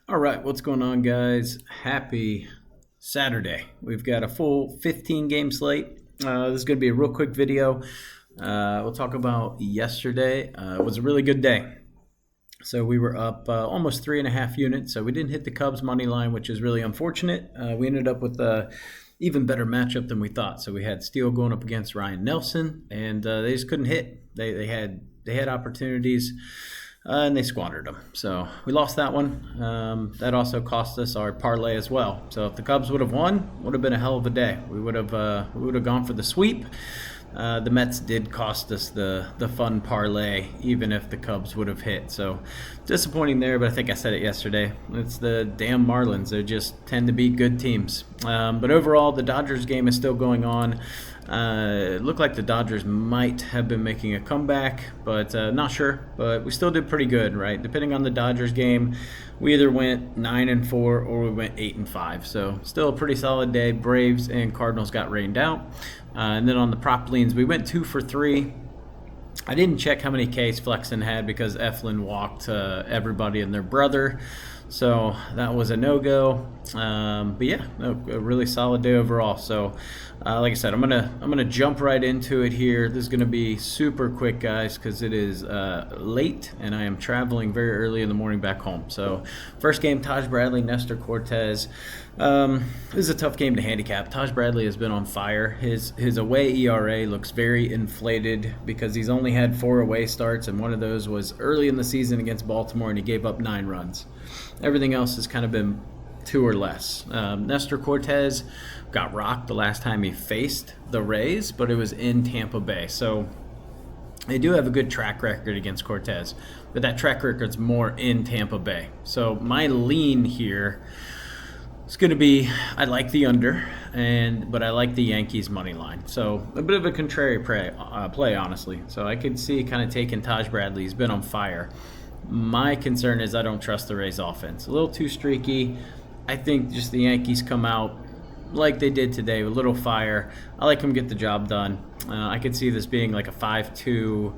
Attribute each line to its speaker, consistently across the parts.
Speaker 1: All right, what's going on, guys? Happy Saturday. We've got a full 15 game slate. This is going to be a real quick video. We'll talk about yesterday. It was a really good day. So we were up almost 3.5 units. So we didn't hit the Cubs money line, which is really unfortunate. We ended up with a even better matchup than we thought. So we had Steele going up against Ryan Nelson, and they just couldn't hit. They had opportunities. And they squandered them. So we lost that one. That also cost us our parlay as well. So if the Cubs would have won, would have been a hell of a day. We would have gone for the sweep. The Mets did cost us the fun parlay, even if the Cubs would have hit. So disappointing there, but I think I said it yesterday. It's the damn Marlins. They just tend to be good teams. But overall, the Dodgers game is still going on. It looked like the Dodgers might have been making a comeback, but not sure. But we still did pretty good, right? Depending on the Dodgers game, we either went 9-4 or we went 8-5. So still a pretty solid day. Braves and Cardinals got rained out. And then on the prop leans, we went 2 for 3. I didn't check how many Ks Flexen had because Eflin walked everybody and their brother. So that was a no-go. But yeah, a really solid day overall. So like I said, I'm gonna jump right into it here. This is gonna be super quick, guys, because it is late and I am traveling very early in the morning back home. So first game, Taj Bradley, Nestor Cortez. This is a tough game to handicap. Taj Bradley has been on fire. His away ERA looks very inflated because he's only had 4 away starts, and one of those was early in the season against Baltimore, and he gave up 9 runs. Everything else has kind of been 2 or less. Nestor Cortez got rocked the last time he faced the Rays, but it was in Tampa Bay. So they do have a good track record against Cortez, but that track record's more in Tampa Bay. So my lean here is going to be, I like the under, but I like the Yankees money line. So a bit of a contrary play, honestly. So I could see kind of taking Taj Bradley. He's been on fire. My concern is I don't trust the Rays offense. A little too streaky. I think just the Yankees come out like they did today with a little fire. I like them get the job done. I could see this being like a 5-2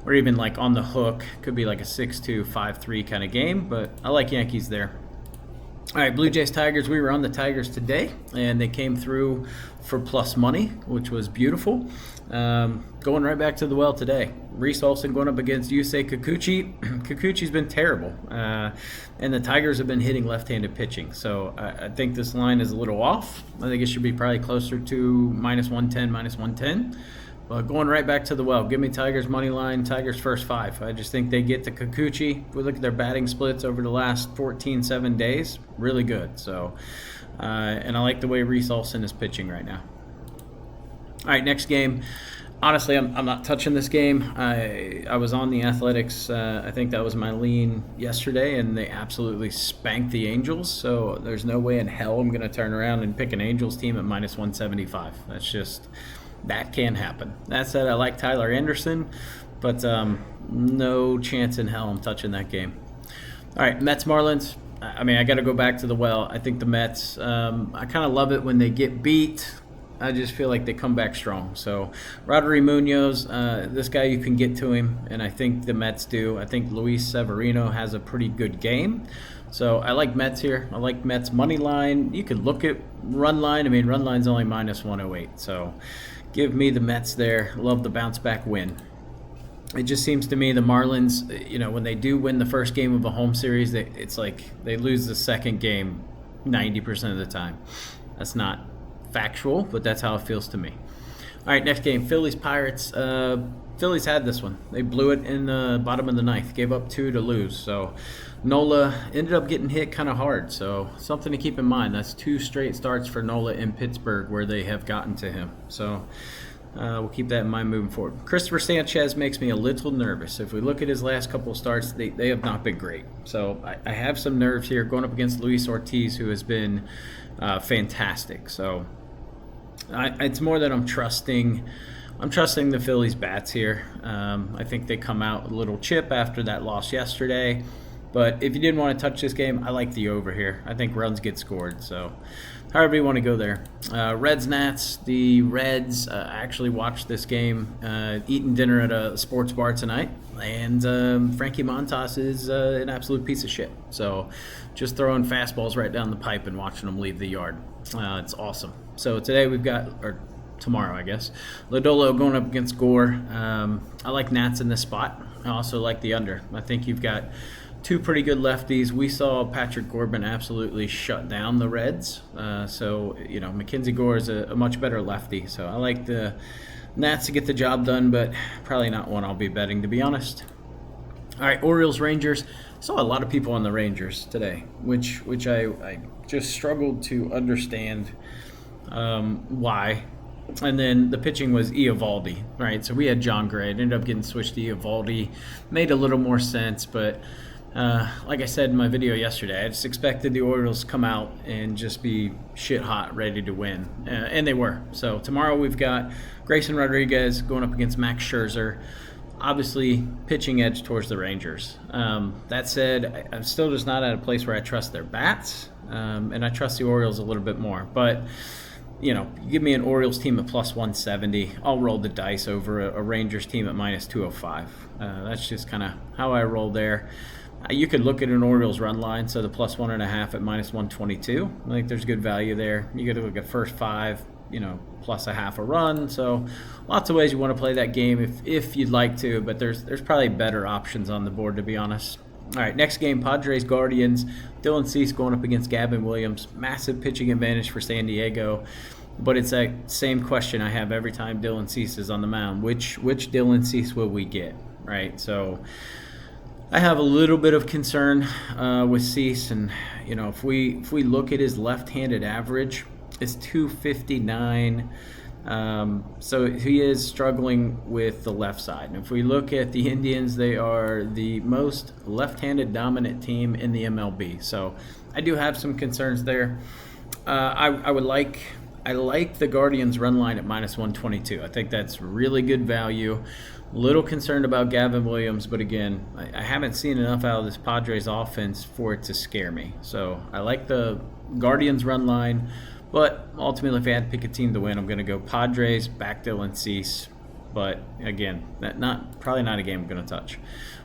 Speaker 1: or even like on the hook. Could be like a 6-2, 5-3 kind of game, but I like Yankees there. All right, Blue Jays Tigers. We were on the Tigers today, and they came through for plus money, which was beautiful. Going right back to the well today. Reese Olson going up against Yusei Kikuchi. Kikuchi's been terrible, and the Tigers have been hitting left-handed pitching. So I think this line is a little off. I think it should be probably closer to -110, -110. But going right back to the well, give me Tigers money line, Tigers first 5. I just think they get to Kikuchi. If we look at their batting splits over the last 7 days, really good. So, and I like the way Reese Olson is pitching right now. All right, next game. Honestly, I'm not touching this game. I was on the Athletics. I think that was my lean yesterday, and they absolutely spanked the Angels. So there's no way in hell I'm going to turn around and pick an Angels team at -175. That can happen. That said, I like Tyler Anderson, but no chance in hell I'm touching that game. All right, Mets Marlins. I mean, I got to go back to the well. I think the Mets, I kind of love it when they get beat. I just feel like they come back strong. So Rodri Munoz, this guy, you can get to him, and I think the Mets do. I think Luis Severino has a pretty good game. So I like Mets here. I like Mets money line. You could look at run line. I mean, run line's only -108. So give me the Mets there. Love the bounce back win. It just seems to me the Marlins, when they do win the first game of a home series, it's like they lose the second game 90% of the time. That's not factual, but that's how it feels to me. All right, next game, Phillies Pirates. Phillies had this one. They blew it in the bottom of the ninth, gave up 2 to lose. So Nola ended up getting hit kind of hard. So something to keep in mind. That's 2 straight starts for Nola in Pittsburgh where they have gotten to him. So we'll keep that in mind moving forward. Christopher Sanchez makes me a little nervous. If we look at his last couple of starts, they have not been great. So I have some nerves here going up against Luis Ortiz, who has been fantastic. So it's more that I'm trusting the Phillies bats here. I think they come out a little chip after that loss yesterday. But if you didn't want to touch this game, I like the over here. I think runs get scored. So however you want to go there. Reds Nats. The Reds actually watched this game, eating dinner at a sports bar tonight. And Frankie Montas is an absolute piece of shit. So just throwing fastballs right down the pipe and watching them leave the yard. It's awesome. So today we've got, or tomorrow I guess, Lodolo going up against Gore. I like Nats in this spot. I also like the under. I think you've got two pretty good lefties. We saw Patrick Corbin absolutely shut down the Reds. So, you know, Mackenzie Gore is a much better lefty. So I like the Nats to get the job done, but probably not one I'll be betting, to be honest. All right, Orioles, Rangers. I saw a lot of people on the Rangers today, which I just struggled to understand why. And then the pitching was Eovaldi, right? So we had John Gray. It ended up getting switched to Eovaldi. Made a little more sense, but like I said in my video yesterday, I just expected the Orioles to come out and just be shit hot, ready to win. And they were. So tomorrow we've got Grayson Rodriguez going up against Max Scherzer. Obviously, pitching edge towards the Rangers. That said, I'm still just not at a place where I trust their bats. And I trust the Orioles a little bit more. But you know, you give me an Orioles team at plus 170, I'll roll the dice over a Rangers team at minus 205. That's just kind of how I roll there. You could look at an Orioles run line, so the plus 1.5 at minus 122. I think there's good value there. You could look at first five, you know, plus a half a run. So lots of ways you want to play that game if you'd like to, but there's probably better options on the board, to be honest. All right, next game, Padres, Guardians. Dylan Cease going up against Gavin Williams. Massive pitching advantage for San Diego. But it's that same question I have every time Dylan Cease is on the mound. Which Dylan Cease will we get, right? So I have a little bit of concern with Cease. And, you know, if we look at his left-handed average, it's 259. So he is struggling with the left side. And if we look at the Indians, they are the most left-handed dominant team in the MLB. So I do have some concerns there. I like the Guardians run line at minus 122. I think that's really good value. Little concerned about Gavin Williams, but again, I haven't seen enough out of this Padres offense for it to scare me. So I like the Guardians run line. But ultimately, if I had to pick a team to win, I'm going to go Padres, back Dylan Cease. But again, probably not a game I'm going to touch.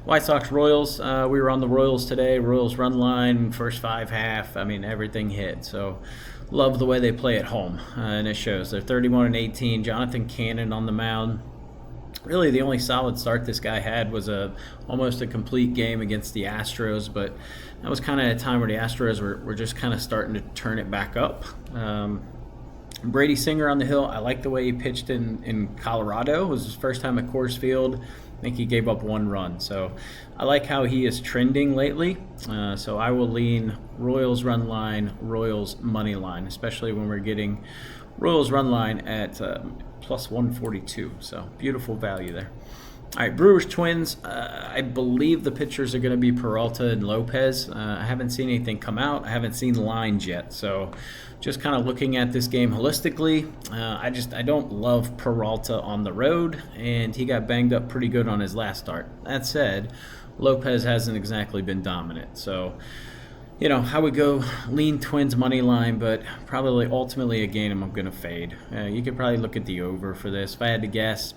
Speaker 1: White Sox, Royals. We were on the Royals today. Royals run line, first 5.5. I mean, everything hit. So love the way they play at home, and it shows. They're 31-18. Jonathan Cannon on the mound. Really, the only solid start this guy had was almost a complete game against the Astros, but that was kind of a time where the Astros were just kind of starting to turn it back up. Brady Singer on the hill, I like the way he pitched in Colorado. It was his first time at Coors Field. I think he gave up one run. So I like how he is trending lately. So I will lean Royals run line, Royals money line, especially when we're getting Royals run line at plus 142. So beautiful value there. All right, Brewers, Twins. I believe the pitchers are going to be Peralta and Lopez. I haven't seen anything come out. I haven't seen lines yet. So just kind of looking at this game holistically, I don't love Peralta on the road, and he got banged up pretty good on his last start. That said, Lopez hasn't exactly been dominant. So, you know, I would go lean Twins money line, but probably ultimately a game I'm going to fade. You could probably look at the over for this. If I had to guess,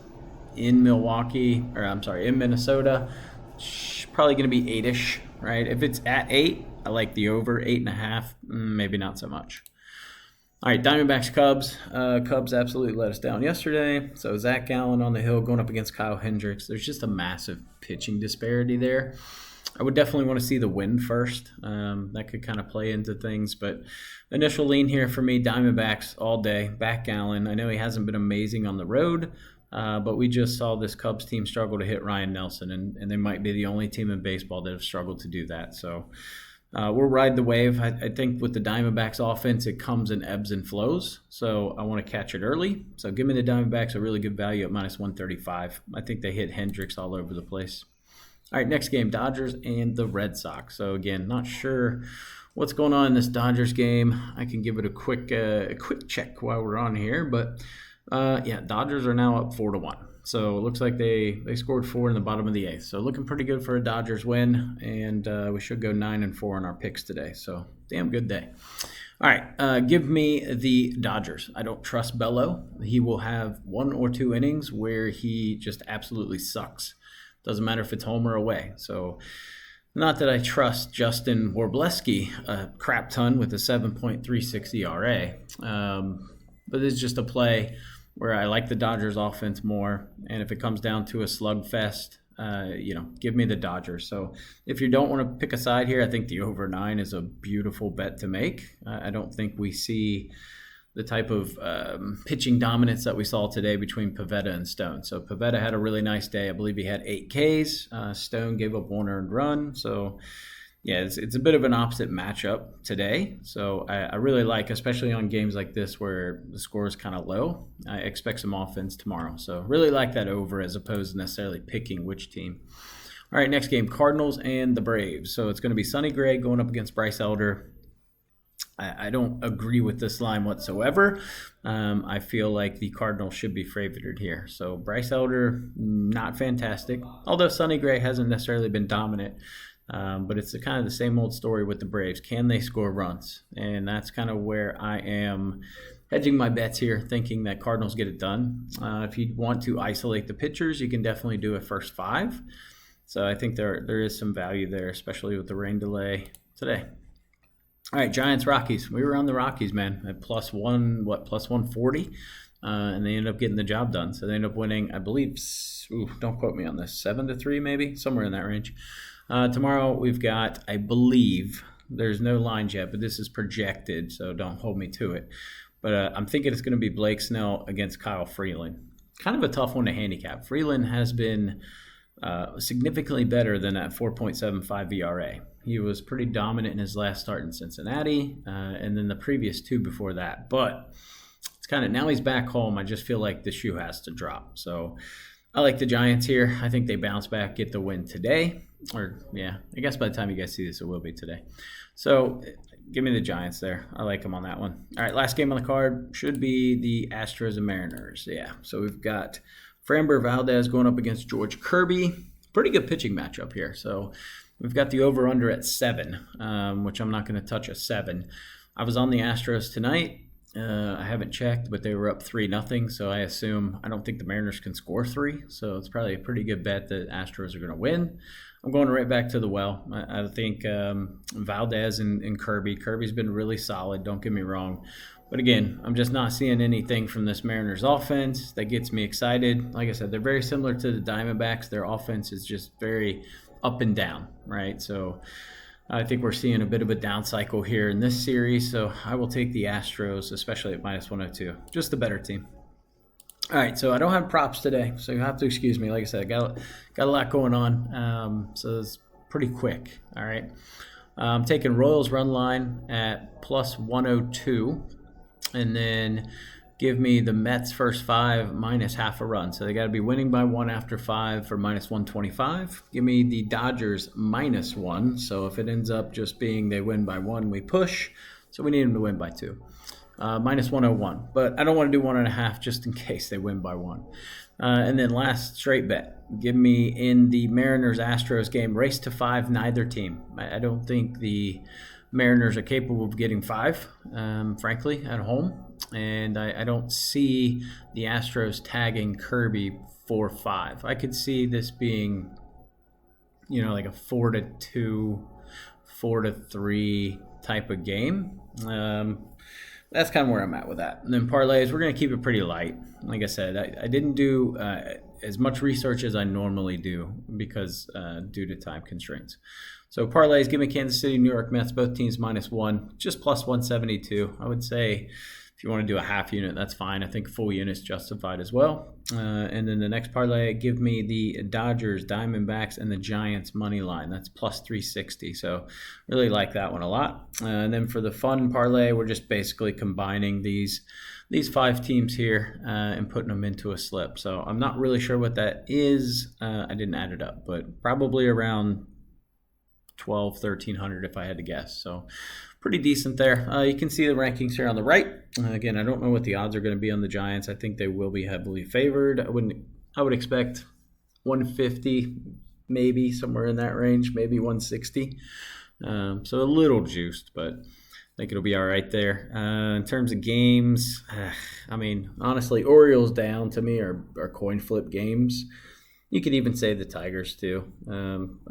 Speaker 1: in Minnesota, probably going to be 8-ish, right? If it's at 8, I like the over. 8.5, maybe not so much. All right, Diamondbacks, Cubs. Cubs absolutely let us down yesterday. So Zach Gallen on the hill going up against Kyle Hendricks. There's just a massive pitching disparity there. I would definitely want to see the win first. That could kind of play into things. But initial lean here for me, Diamondbacks all day. Back Gallen. I know he hasn't been amazing on the road, but we just saw this Cubs team struggle to hit Ryan Nelson, and they might be the only team in baseball that have struggled to do that. So we'll ride the wave. I think with the Diamondbacks offense, it comes in ebbs and flows. So I want to catch it early. So give me the Diamondbacks a really good value at minus 135. I think they hit Hendricks all over the place. All right, next game, Dodgers and the Red Sox. So again, not sure what's going on in this Dodgers game. I can give it a quick check while we're on here, but yeah, Dodgers are now up 4-1. So it looks like they scored 4 in the bottom of the 8th. So looking pretty good for a Dodgers win, and we should go 9-4 in our picks today. So damn good day. All right, give me the Dodgers. I don't trust Bello. He will have 1 or 2 innings where he just absolutely sucks. Doesn't matter if it's home or away. So not that I trust Justin Warbleski a crap ton with a 7.36 ERA, but it's just a play where I like the Dodgers offense more. And if it comes down to a slugfest, give me the Dodgers. So if you don't want to pick a side here, I think the over 9 is a beautiful bet to make. I don't think we see the type of pitching dominance that we saw today between Pivetta and Stone. So Pivetta had a really nice day. I believe he had 8 Ks. Stone gave up 1 earned run. So yeah, it's a bit of an opposite matchup today. So I really like, especially on games like this where the score is kind of low, I expect some offense tomorrow. So really like that over as opposed to necessarily picking which team. All right, next game, Cardinals and the Braves. So it's going to be Sonny Gray going up against Bryce Elder. I don't agree with this line whatsoever. I feel like the Cardinals should be favored here. So Bryce Elder, not fantastic. Although Sonny Gray hasn't necessarily been dominant. But it's kind of the same old story with the Braves. Can they score runs? And that's kind of where I am hedging my bets here, thinking that Cardinals get it done. If you want to isolate the pitchers, you can definitely do a first 5. So I think there is some value there, especially with the rain delay today. All right, Giants-Rockies. We were on the Rockies, man, at plus 140, and they ended up getting the job done. So they ended up winning, I believe, don't quote me on this, 7-3 maybe, somewhere in that range. Tomorrow we've got, I believe, there's no lines yet, but this is projected, so don't hold me to it. But I'm thinking it's going to be Blake Snell against Kyle Freeland. Kind of a tough one to handicap. Freeland has been significantly better than that 4.75 ERA. He was pretty dominant in his last start in Cincinnati, and then the previous 2 before that. But it's kind of, now he's back home, I just feel like the shoe has to drop. So I like the Giants here. I think they bounce back, get the win today. Or, yeah, I guess by the time you guys see this, it will be today. So give me the Giants there. I like them on that one. All right, last game on the card should be the Astros and Mariners. Yeah, so we've got Framber Valdez going up against George Kirby. Pretty good pitching matchup here. So we've got the over-under at 7, which I'm not going to touch a 7. I was on the Astros tonight. I haven't checked, but they were up 3-0, so I don't think the Mariners can score 3, so it's probably a pretty good bet that Astros are going to win. I'm going right back to the well. I think Valdez and Kirby. Kirby's been really solid, don't get me wrong. But again, I'm just not seeing anything from this Mariners offense that gets me excited. Like I said, they're very similar to the Diamondbacks. Their offense is just very up and down, right? So I think we're seeing a bit of a down cycle here in this series, so I will take the Astros, especially at minus 102. Just the better team. All right, so I don't have props today, so you have to excuse me. Like I said, I got a lot going on, so it's pretty quick. All right, I'm taking Royals run line at plus 102, and then give me the Mets first 5 minus half a run. So they got to be winning by 1 after 5 for minus 125. Give me the Dodgers minus 1. So if it ends up just being they win by 1, we push. So we need them to win by 2. Minus 101. But I don't want to do 1.5 just in case they win by 1. And then last straight bet. Give me in the Mariners-Astros game, race to 5, neither team. I don't think the Mariners are capable of getting 5, frankly, at home. And I don't see the Astros tagging Kirby for 5. I could see this being, like a 4-2, 4-3 type of game. That's kind of where I'm at with that. And then parlays, we're going to keep it pretty light. Like I said, I didn't do as much research as I normally do because due to time constraints. So parlays, give me Kansas City, New York Mets, both teams minus 1, just plus 172. I would say if you want to do a half unit, that's fine. I think full unit's justified as well. And then the next parlay, give me the Dodgers, Diamondbacks, and the Giants money line. That's plus 360. So really like that one a lot. And then for the fun parlay, we're just basically combining these 5 teams here and putting them into a slip. So I'm not really sure what that is. I didn't add it up, but probably around 1,300 if I had to guess. So pretty decent there. You can see the rankings here on the right. Again, I don't know what the odds are going to be on the Giants. I think they will be heavily favored. I wouldn't I would expect 150, maybe somewhere in that range, maybe 160. So a little juiced, but I think it'll be all right there. In terms of games, I mean, honestly, Orioles down to me are coin flip games. You could even say the Tigers too.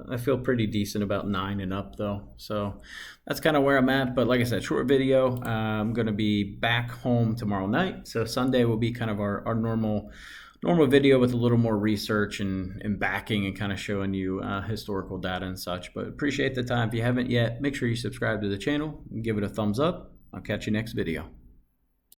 Speaker 1: I feel pretty decent about 9 and up though, so that's kind of where I'm at. But like I said, short video. I'm gonna be back home tomorrow night, so Sunday will be kind of our normal video with a little more research and backing and kind of showing you historical data and such. But appreciate the time. If you haven't yet, make sure you subscribe to the channel and give it a thumbs up. I'll catch you next video.